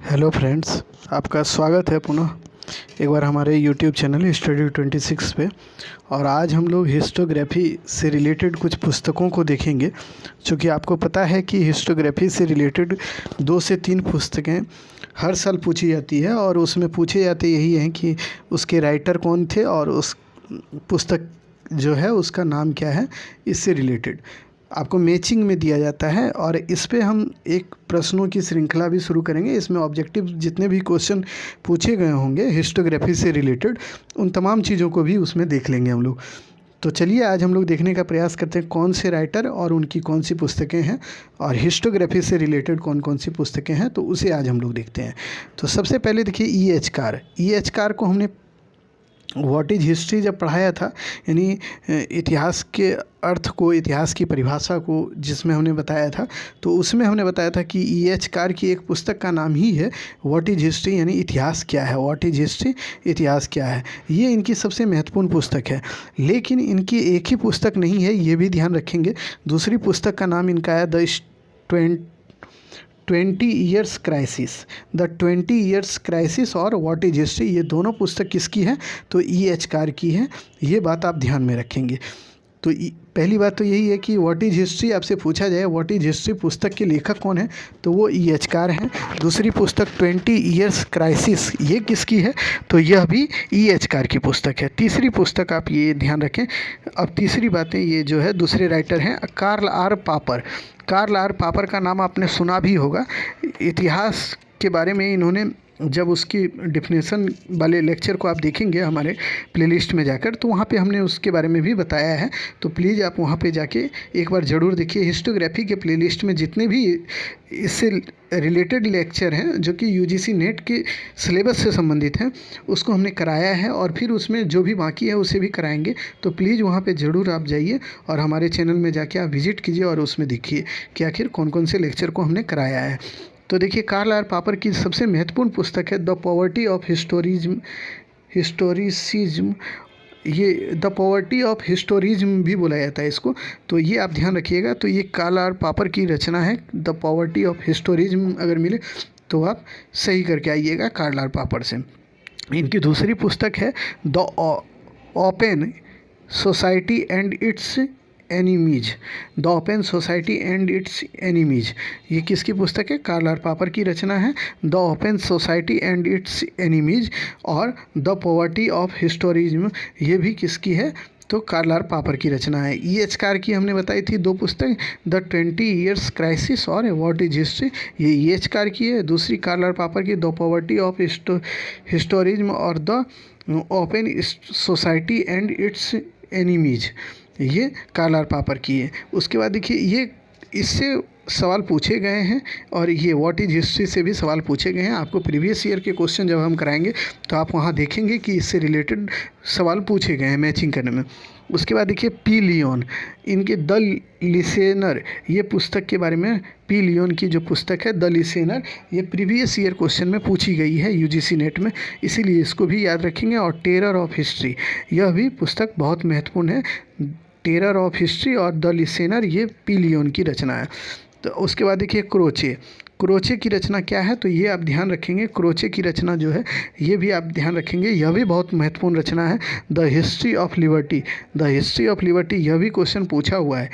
Hello friends, आपका स्वागत है पुनः एक बार हमारे यूट्यूब चैनल स्टडी 26 पे। और आज हम लोग हिस्टोग्राफी से रिलेटेड कुछ पुस्तकों को देखेंगे। क्योंकि आपको पता है कि हिस्टोग्राफी से रिलेटेड 2 से 3 पुस्तकें हर साल पूछी जाती है और उसमें पूछे जाते यही हैं कि उसके राइटर कौन थे और उस पुस्तक जो है उसका नाम क्या है। इससे रिलेटेड आपको मैचिंग में दिया जाता है और इस पे हम एक प्रश्नों की श्रृंखला भी शुरू करेंगे। इसमें ऑब्जेक्टिव जितने भी क्वेश्चन पूछे गए होंगे हिस्टोग्राफी से रिलेटेड, उन तमाम चीज़ों को भी उसमें देख लेंगे हम लोग। तो चलिए आज हम लोग देखने का प्रयास करते हैं कौन से राइटर और उनकी कौन सी पुस्तकें हैं और हिस्टोग्राफी से रिलेटेड कौन कौन सी पुस्तकें हैं, तो उसे आज हम लोग देखते हैं। तो सबसे पहले देखिए ई एच कार को हमने व्हाट इज़ हिस्ट्री जब पढ़ाया था, यानी इतिहास के अर्थ को, इतिहास की परिभाषा को जिसमें हमने बताया था, तो उसमें हमने बताया था कि ई.एच. कार की एक पुस्तक का नाम ही है व्हाट इज़ हिस्ट्री, यानी इतिहास क्या है। व्हाट इज़ हिस्ट्री, इतिहास क्या है, ये इनकी सबसे महत्वपूर्ण पुस्तक है। लेकिन इनकी एक ही पुस्तक नहीं है, ये भी ध्यान रखेंगे। दूसरी पुस्तक का नाम इनका है the 20 years crisis. The 20 years crisis और व्हाट इज हिस्ट्री, ये दोनों पुस्तक किसकी है, तो ई.एच. कार की है। ये बात आप ध्यान में रखेंगे। तो पहली बात तो यही है कि व्हाट इज हिस्ट्री आपसे पूछा जाए व्हाट इज हिस्ट्री पुस्तक के लेखक कौन है, तो वो ई.एच. कार हैं। दूसरी पुस्तक 20 ईयर्स क्राइसिस, ये किसकी है, तो यह भी ई.एच. कार की पुस्तक है। तीसरी पुस्तक आप ये ध्यान रखें। अब तीसरी बातें, ये जो है दूसरे राइटर हैं कार्ल आर पापर। कार्ल आर पापर का नाम आपने सुना भी होगा। इतिहास के बारे में इन्होंने, जब उसकी डिफिनेशन वाले लेक्चर को आप देखेंगे हमारे प्लेलिस्ट में जाकर, तो वहाँ पे हमने उसके बारे में भी बताया है। तो प्लीज़ आप वहाँ पे जाके एक बार ज़रूर देखिए। हिस्टोग्राफी के प्लेलिस्ट में जितने भी इससे रिलेटेड लेक्चर हैं जो कि यूजीसी नेट के सिलेबस से संबंधित हैं, उसको हमने कराया है और फिर उसमें जो भी बाकी है उसे भी कराएंगे। तो प्लीज़ वहाँ पे ज़रूर आप जाइए और हमारे चैनल में जाके आप विज़िट कीजिए और उसमें देखिए कि आखिर कौन कौन से लेक्चर को हमने कराया है। तो देखिए कार्ल आर पापर की सबसे महत्वपूर्ण पुस्तक है द पॉवर्टी ऑफ हिस्टोरिसिज्म। ये द पॉवर्टी ऑफ हिस्टोरिज्म भी बोला जाता है इसको, तो ये आप ध्यान रखिएगा। तो ये कार्ल आर पापर की रचना है द पॉवर्टी ऑफ हिस्टोरिज्म। अगर मिले तो आप सही करके आइएगा कार्ल आर पापर से। इनकी दूसरी पुस्तक है the open society and its enemies. The open society and its enemies, ये किसकी पुस्तक है, कार्ल आर पापर की रचना है the open society and its enemies. और द पॉवर्टी ऑफ हिस्टोरिज्म, ये भी किसकी है, तो कार्ल आर पापर की रचना है। ई.एच. कार की हमने बताई थी 2 पुस्तक, द 20 ईयर्स क्राइसिस और व्हाट इज हिस्ट्री, ये ई.एच. कार की है। दूसरी कार्ल आर पापर की द पॉवर्टी ऑफ हिस्टोरिज्म और the open society and its enemies, ये कार्ल आर पापर की है। उसके बाद देखिए ये इससे सवाल पूछे गए हैं और ये व्हाट इज हिस्ट्री से भी सवाल पूछे गए हैं। आपको प्रीवियस ईयर के क्वेश्चन जब हम कराएंगे तो आप वहाँ देखेंगे कि इससे रिलेटेड सवाल पूछे गए हैं मैचिंग करने में। उसके बाद देखिए पी लियोन, इनके द लिसेनर, ये पुस्तक के बारे में, पी लियोन की जो पुस्तक है द लिसेनर, ये प्रीवियस ईयर क्वेश्चन में पूछी गई है यूजीसी नेट में, इसीलिए इसको भी याद रखेंगे। और टेरर ऑफ हिस्ट्री, यह भी पुस्तक बहुत महत्वपूर्ण है। टेरर ऑफ हिस्ट्री और द लिसेनर, ये पी लियोन की रचना है। तो उसके बाद देखिए क्रोचे की रचना क्या है, तो ये आप ध्यान रखेंगे। क्रोचे की रचना जो है ये भी आप ध्यान रखेंगे, यह भी बहुत महत्वपूर्ण रचना है the history of liberty. The history of liberty, यह भी क्वेश्चन पूछा हुआ है।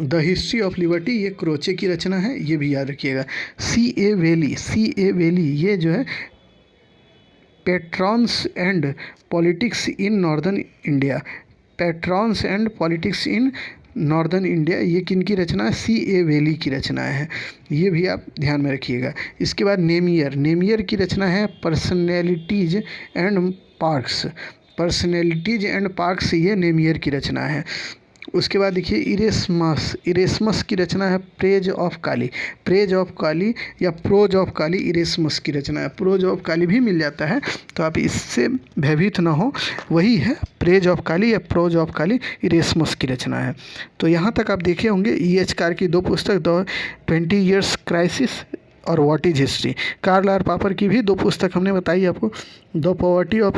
द हिस्ट्री ऑफ लिबर्टी, ये क्रोचे की रचना है, ये भी याद रखिएगा। सी ए वेली, ये जो है patrons and politics in northern India. Patrons and politics in northern India, ये किन की रचना है, सी ए वेली की रचना है, ये भी आप ध्यान में रखिएगा। इसके बाद नेमियर की रचना है पर्सनैलिटीज़ एंड पार्क्स, ये नेमियर की रचना है। उसके बाद देखिए इरेस्मस की रचना है प्रेज ऑफ काली या प्रोज ऑफ काली, इरेस्मस की रचना है। प्रोज ऑफ काली भी मिल जाता है, तो आप इससे भयभीत ना हो, वही है प्रेज ऑफ काली या प्रोज ऑफ काली, इरेस्मस की रचना है। तो यहाँ तक आप देखे होंगे ई.एच. कार की 2 पुस्तक, द 20 ईयर्स क्राइसिस और what is history. Karl R Popper की भी 2 पुस्तक हमने बताई आपको, द पॉवर्टी ऑफ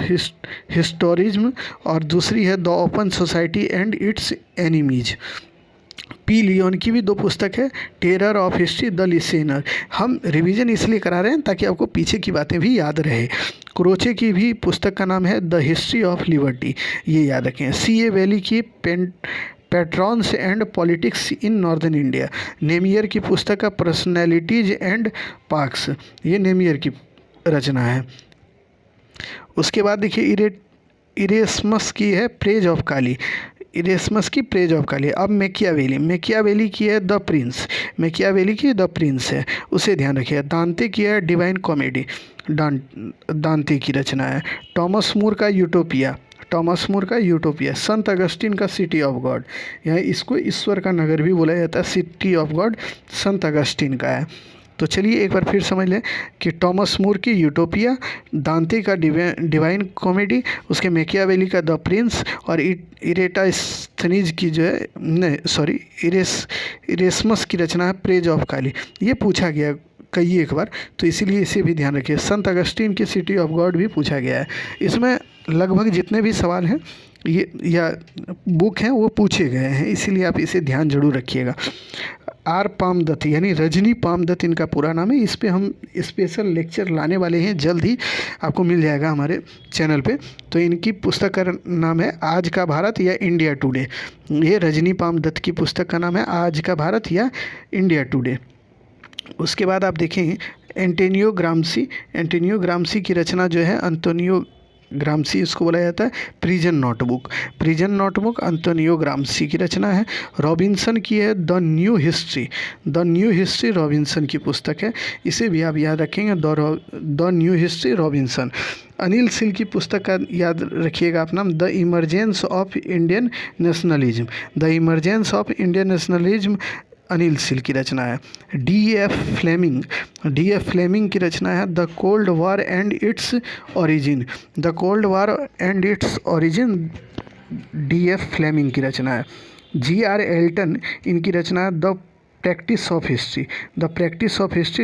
हिस्टोरिज्म और दूसरी है the open society and its enemies. P Leon की भी 2 पुस्तक है, terror of history, the listener. हम रिवीजन इसलिए करा रहे हैं ताकि आपको पीछे की बातें भी याद रहे। क्रोचे की भी पुस्तक का नाम है द हिस्ट्री ऑफ लिबर्टी, ये याद रखें। C.A. वैली की patrons and politics in northern India. Namier की पुस्तक का पर्सनैलिटीज एंड पार्क्स, ये नेमियर की रचना है। उसके बाद देखिए इरेस्मस की है प्रेज ऑफ काली, इरेस्मस की प्रेज ऑफ काली। अब मैकियावेली की है द प्रिंस, मैकियावेली की द प्रिंस है, उसे ध्यान रखिए। दांते की है डिवाइन कॉमेडी, दांते की रचना है। टॉमस मूर का यूटोपिया। संत अगस्टिन का सिटी ऑफ गॉड, यह इसको ईश्वर का नगर भी बोला जाता है, city of God Sant Augustine का है। तो चलिए एक बार फिर समझ लें कि टॉमस मूर की यूटोपिया, दांते का डिवाइन कॉमेडी, उसके मैकियावेली का द प्रिंस, और इरेटास्थनीज की जो है इरेस्मस की रचना है प्रेज ऑफ काली। ये पूछा गया कई एक बार, तो इसीलिए इसे भी ध्यान रखिए। संत अगस्टिन की सिटी ऑफ गॉड भी पूछा गया है। इसमें लगभग जितने भी सवाल हैं ये या बुक हैं वो पूछे गए हैं, इसीलिए आप इसे ध्यान जरूर रखिएगा। आर पामदत्त यानी रजनी पामदत्त इनका पूरा नाम है। इस पे हम स्पेशल लेक्चर लाने वाले हैं, जल्द ही आपको मिल जाएगा हमारे चैनल पे। तो इनकी पुस्तक का नाम है आज का भारत या इंडिया टुडे। ये रजनी पामदत्त की पुस्तक का नाम है आज का भारत या इंडिया टुडे। उसके बाद आप देखें एंटोनियो ग्राम्सी की रचना जो है अंतोनियो ग्राम्सी, इसको बोला जाता है प्रिजन नोटबुक एंटोनियो ग्राम्सी की रचना है। रॉबिन्सन की है द न्यू हिस्ट्री रॉबिन्सन की पुस्तक है, इसे भी आप याद रखेंगे, the new history Robinson. Anil Seal की पुस्तक का याद रखिएगा आप नाम, the emergence of Indian nationalism, Anil Seal की रचना है। D.F. फ्लेमिंग की रचना है the cold war and its origin, D.F. Fleming की रचना है। G.R. एल्टन इनकी रचना है the practice of history,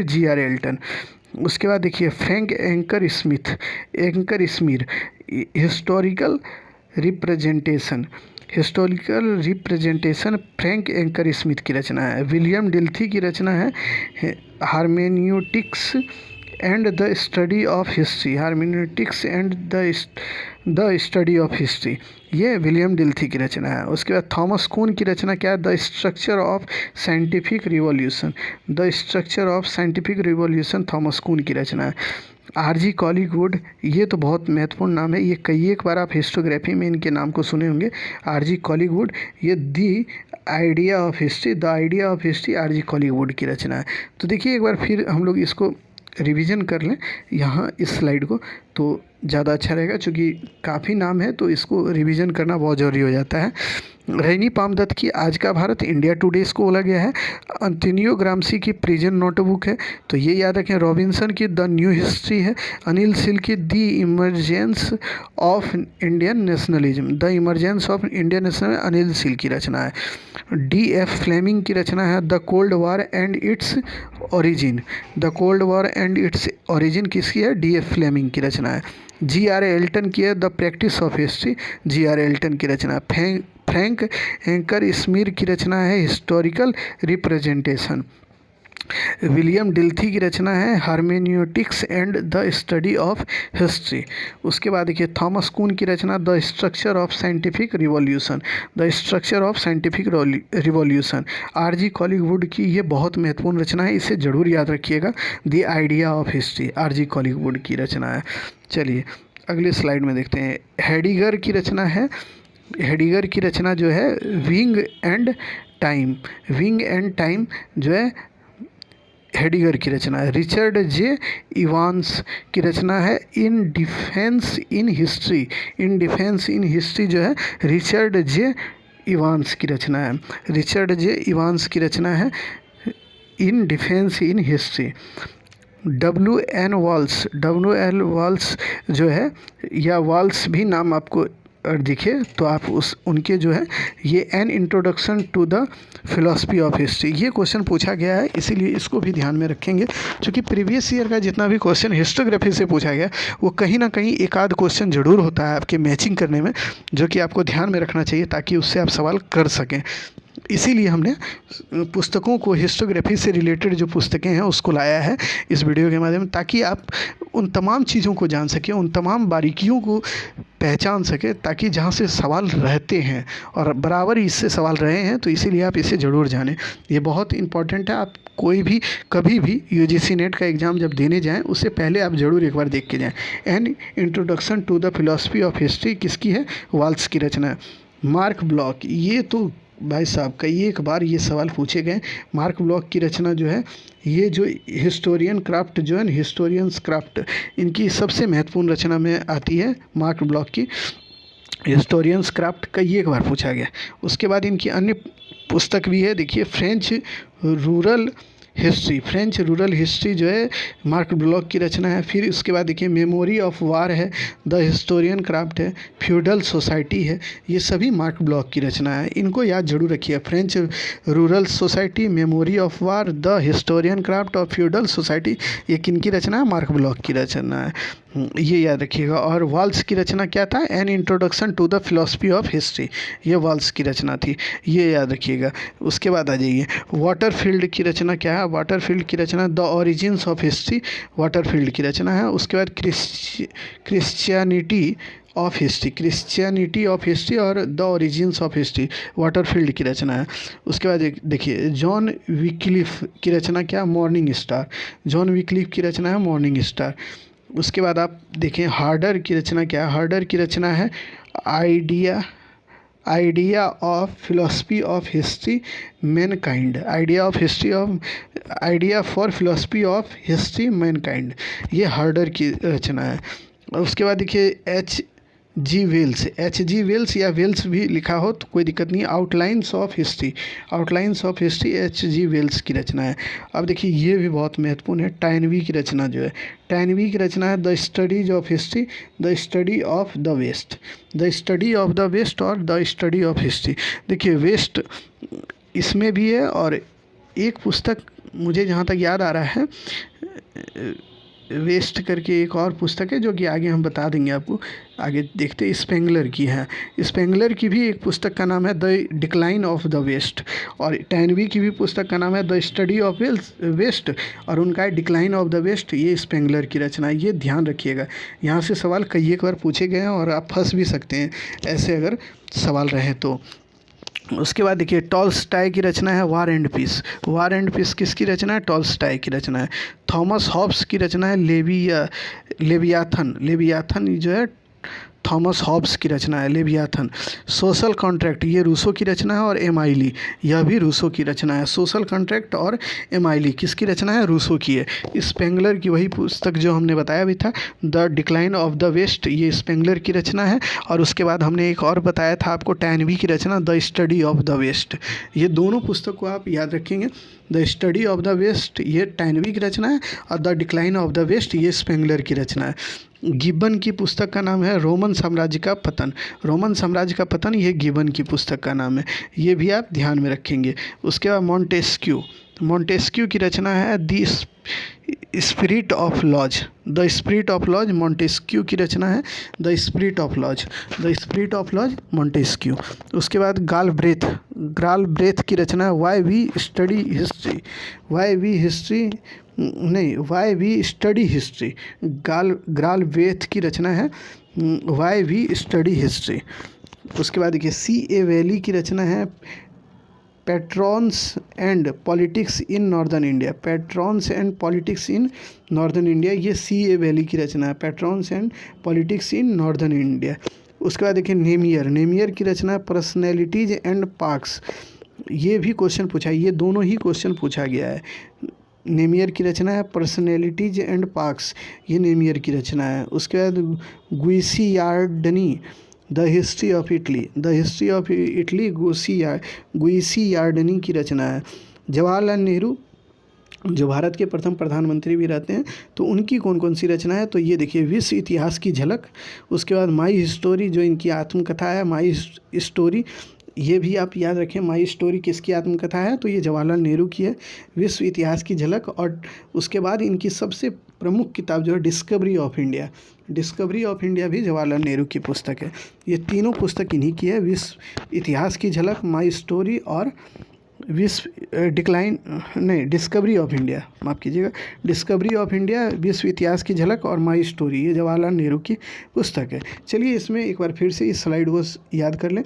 G.R. Elton. उसके बाद देखिए Frank Ankersmit historical representation, Frank Ankersmit की रचना है। विलियम डिल्थी की रचना है hermeneutics and the study of history, ये विलियम डिल्थी की रचना है। उसके बाद थॉमस कून की रचना क्या है, the structure of scientific revolution, Thomas Kuhn की रचना है। R.G. कॉलिगवुड, ये तो बहुत महत्वपूर्ण नाम है, ये कई एक बार आप हिस्टोग्राफी में इनके नाम को सुने होंगे। R.G. कॉलिगवुड, ये the idea of history R.G. Collingwood की रचना है। तो देखिए एक बार फिर हम लोग इसको रिवीजन कर लें यहाँ इस स्लाइड को, तो ज़्यादा अच्छा रहेगा, क्योंकि काफ़ी नाम है तो इसको रिवीजन करना बहुत ज़रूरी हो जाता है। रजनी पामदत्त की आज का भारत इंडिया टुडे इसको बोला गया है। अंतोनियो ग्राम्सी की प्रिजन नोटबुक है, तो ये याद रखें। रॉबिन्सन की द न्यू हिस्ट्री है। अनिल सिल की the emergence of Indian nationalism, Anil Seal की रचना है। D.F. फ्लेमिंग की रचना है the cold war and its origin, किसकी है, D.F. फ्लेमिंग की रचना है। G.R. एल्टन की है the practice of history, G.R. Elton की रचना है। फ्रैंक एंकर स्मीर की रचना है हिस्टोरिकल रिप्रेजेंटेशन। विलियम डिल्थी की रचना है hermeneutics and the study of history. उसके बाद देखिए थॉमस कून की रचना the structure of scientific revolution. R.G. Collingwood की ये बहुत महत्वपूर्ण रचना है, इसे जरूर याद रखिएगा, the idea of history, R.G. Collingwood की रचना है। चलिए अगले स्लाइड में देखते हैं। हेडिगर की रचना जो है विंग एंड टाइम जो है हेडिगर की रचना है। रिचर्ड जे इवांस की रचना है इन डिफेंस इन हिस्ट्री जो है रिचर्ड जे इवांस की रचना है। In defence in history. W.L. Walls जो है, या वॉल्स भी नाम आपको दिखे तो आप उनके जो है ये an introduction to the philosophy of history, ये क्वेश्चन पूछा गया है, इसीलिए इसको भी ध्यान में रखेंगे, क्योंकि प्रीवियस ईयर का जितना भी क्वेश्चन हिस्टोग्राफी से पूछा गया वो कहीं ना कहीं एक आध क्वेश्चन ज़रूर होता है आपके मैचिंग करने में, जो कि आपको ध्यान में रखना चाहिए ताकि उससे आप सवाल कर सकें। इसीलिए हमने पुस्तकों को, हिस्टोग्राफी से रिलेटेड जो पुस्तकें हैं उसको लाया है इस वीडियो के माध्यम, ताकि आप उन तमाम चीज़ों को जान सकें, उन तमाम बारीकियों को पहचान सकें, ताकि जहाँ से सवाल रहते हैं और बराबर इससे सवाल रहे हैं, तो इसीलिए आप इसे ज़रूर जानें। ये बहुत इंपॉर्टेंट है। आप कोई भी कभी भी यूजीसी नेट का एग्ज़ाम जब देने जाएं, उससे पहले आप ज़रूर एक बार देख के जाएं। An introduction to the philosophy of history किसकी है? वाल्स की रचना है। मार्क ब्लॉक, ये तो भाई साहब कई एक बार ये सवाल पूछे गए। मार्क ब्लॉक की रचना जो है, ये जो हिस्टोरियन क्राफ्ट जो है, हिस्टोरियंस क्राफ्ट, इनकी सबसे महत्वपूर्ण रचना में आती है मार्क ब्लॉक की हिस्टोरियंस क्राफ्ट, कई एक बार पूछा गया। उसके बाद इनकी अन्य पुस्तक भी है, देखिए French rural history, French rural history जो है मार्क ब्लॉक की रचना है। फिर उसके बाद देखिए मेमोरी ऑफ वार है, द हिस्टोरियन क्राफ्ट है, फ्यूडल सोसाइटी है, ये सभी मार्क ब्लॉक की रचना है। इनको याद जरूर रखिए, French rural society, memory of war, the historian craft और फ्यूडल सोसाइटी, ये किन की रचना है? मार्क ब्लॉक की रचना है, ये याद रखिएगा। और वाल्स की रचना क्या था? An introduction to the philosophy of history, ये वाल्स की रचना थी, ये याद रखिएगा। उसके बाद आ जाइए, वाटरफील्ड की रचना क्या है? वाटरफील्ड की रचना the origins of history, Waterfield की रचना है। उसके बाद Christianity of history, Christianity of history और the origins of history, Waterfield की रचना है। उसके बाद देखिए जॉन विक्लिफ की रचना क्या? मॉर्निंग स्टार, जॉन विक्लिफ की रचना है मॉर्निंग स्टार। उसके बाद आप देखें हार्डर की रचना क्या है? हार्डर की रचना है idea of philosophy of history Mankind, idea for philosophy of history Mankind, ये हार्डर की रचना है। और उसके बाद देखिए एच जी वेल्स या वेल्स भी लिखा हो तो कोई दिक्कत नहीं, outlines of history H G Wells की रचना है। अब देखिए ये भी बहुत महत्वपूर्ण है, टैनवी की रचना जो है, टैनवी की रचना है the studies of history, the study of the west, the study of the west और द स्टडी ऑफ हिस्ट्री। देखिए वेस्ट इसमें भी है, और एक पुस्तक मुझे जहाँ तक याद आ रहा है, वेस्ट करके एक और पुस्तक है जो कि आगे हम बता देंगे आपको, आगे देखते। स्पेंगलर की है, स्पेंगलर की भी एक पुस्तक का नाम है the decline of the west, और टैनवी की भी पुस्तक का नाम है द स्टडी ऑफ वेस्ट, और उनका है डिक्लाइन ऑफ द वेस्ट, ये स्पेंगलर की रचना है। ये ध्यान रखिएगा, यहाँ से सवाल कई एक बार पूछे गए हैं और आप फंस भी सकते हैं ऐसे अगर सवाल रहे तो। उसके बाद देखिए टॉल्स्टॉय की रचना है war and peace, war and peace किसकी रचना है? टॉल्स्टॉय की रचना है। थॉमस हॉब्स की रचना है लेवियाथन जो है थॉमस हॉब्स की रचना है लेवियाथन। सोशल कॉन्ट्रैक्ट, ये रूसो की रचना है, और एमाइली, यह भी रूसो की रचना है। सोशल कॉन्ट्रैक्ट और एमाइली किसकी रचना है? रूसो की है। स्पेंगलर की वही पुस्तक जो हमने बताया भी था, the decline of the west, ये स्पेंगलर की रचना है। और उसके बाद हमने एक और बताया था आपको, टैनवी की रचना the study of the west. ये दोनों पुस्तक को आप याद रखेंगे, the study of the west ये टैनवी की रचना है, और the decline of the west ये स्पेंगलर की रचना है। गिब्बन की पुस्तक का नाम है रोमन साम्राज्य का पतन, रोमन साम्राज्य का पतन, ये गिब्बन की पुस्तक का नाम है, ये भी आप ध्यान में रखेंगे। उसके बाद मॉन्टेस्क्यू की रचना है the spirit of laws, the spirit of laws Montesquieu की रचना है, the spirit of laws Montesquieu. उसके बाद गालब्रेथ की रचना है why we study history, Galbraith की रचना है वाई वी स्टडी हिस्ट्री। उसके बाद देखिए C.A. वैली की रचना है patrons and politics in northern India, ये C.A. वैली की रचना है, patrons and politics in northern India. उसके बाद देखिए नेमियर की रचना है पर्सनैलिटीज एंड पार्क्स, ये भी क्वेश्चन पूछा है, ये दोनों ही क्वेश्चन पूछा गया है। नेमियर की रचना है पर्सनैलिटीज एंड पार्क्स, ये नेमियर की रचना है। उसके बाद गुइसियार्डनी द हिस्ट्री ऑफ इटली, गुइसियार्डनी की रचना है। जवाहरलाल नेहरू जो भारत के प्रथम प्रधानमंत्री भी रहते हैं, तो उनकी कौन कौन सी रचना है? तो ये देखिए विश्व इतिहास की झलक, उसके बाद माई हिस्टोरी जो इनकी आत्मकथा है, माई हिस्टोरी, ये भी आप याद रखें, माई स्टोरी किसकी आत्मकथा है, तो ये जवाहरलाल नेहरू की है, विश्व इतिहास की झलक। और उसके बाद इनकी सबसे प्रमुख किताब जो है discovery of India, discovery of India भी जवाहरलाल नेहरू की पुस्तक है। ये तीनों पुस्तक इन्हीं की है, विश्व इतिहास की झलक, माई स्टोरी और डिस्कवरी ऑफ इंडिया, माफ़ कीजिएगा, डिस्कवरी ऑफ इंडिया, विश्व इतिहास की झलक और माई स्टोरी, ये जवाहरलाल नेहरू की पुस्तक है। चलिए इसमें एक बार फिर से इस स्लाइड को याद कर लें।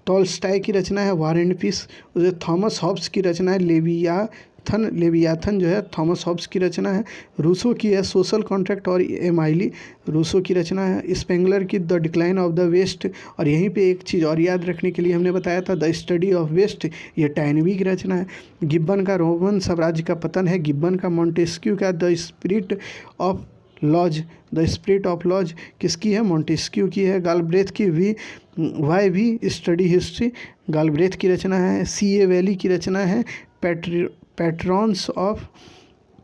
टॉल्स्टॉय की रचना है वार एंड पीस, उसे थॉमस हॉब्स की रचना है लेवियाथन जो है थॉमस हॉब्स की रचना है। रूसो की है सोशल कॉन्ट्रैक्ट और एमाइली, रूसो की रचना है। स्पेंगलर की the decline of the west, और यहीं पे एक चीज़ और याद रखने के लिए हमने बताया था, द स्टडी ऑफ वेस्ट, ये टैनवी की रचना है। गिब्बन का रोमन साम्राज्य का पतन है। गिब्बन का मॉन्टेस्क्यू का the spirit of laws, the spirit of laws किसकी है, मॉन्टेस्क्यू की है। गालब्रेथ की वाई भी स्टडी हिस्ट्री, गालब्रेथ की रचना है। C.A. वैली की रचना है patrons of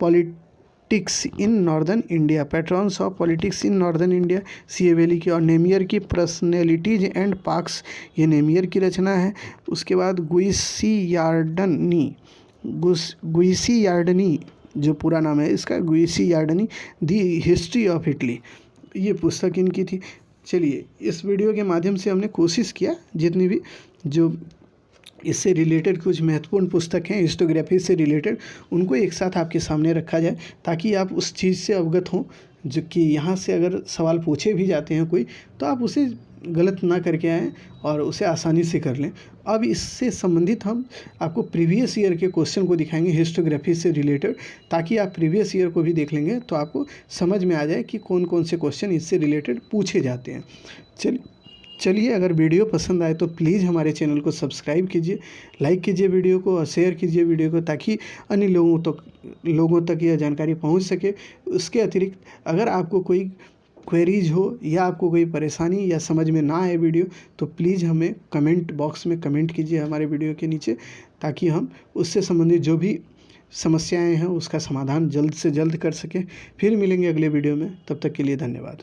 politics in northern India, patrons of politics in northern India, C.A. Bayly की। और नेमियर की पर्सनैलिटीज एंड पार्क्स, ये नेमियर की रचना है। उसके बाद गुइसी यार्डनी जो पूरा नाम है इसका, गुइसी यार्डनी, दी हिस्ट्री ऑफ इटली, ये पुस्तक इनकी थी। चलिए इस वीडियो के माध्यम से हमने कोशिश किया जितनी भी जो इससे रिलेटेड कुछ महत्वपूर्ण पुस्तक हैं हिस्टोग्राफी से रिलेटेड, उनको एक साथ आपके सामने रखा जाए ताकि आप उस चीज़ से अवगत हों जो कि यहाँ से अगर सवाल पूछे भी जाते हैं कोई, तो आप उसे गलत ना करके आएँ और उसे आसानी से कर लें। अब इससे संबंधित हम आपको प्रीवियस ईयर के क्वेश्चन को दिखाएंगे हिस्टोग्राफी से रिलेटेड, ताकि आप प्रीवियस ईयर को भी देख लेंगे तो आपको समझ में आ जाए कि कौन कौन से क्वेश्चन इससे रिलेटेड पूछे जाते हैं। चलिए अगर वीडियो पसंद आए तो प्लीज़ हमारे चैनल को सब्सक्राइब कीजिए, लाइक कीजिए वीडियो को और शेयर कीजिए वीडियो को, ताकि अन्य लोगों तक यह जानकारी पहुंच सके। उसके अतिरिक्त अगर आपको कोई क्वेरीज हो या आपको कोई परेशानी या समझ में ना आए वीडियो, तो प्लीज़ हमें कमेंट बॉक्स में कमेंट कीजिए हमारे वीडियो के नीचे, ताकि हम उससे संबंधित जो भी समस्याएं हैं उसका समाधान जल्द से जल्द कर सकें। फिर मिलेंगे अगले वीडियो में, तब तक के लिए धन्यवाद।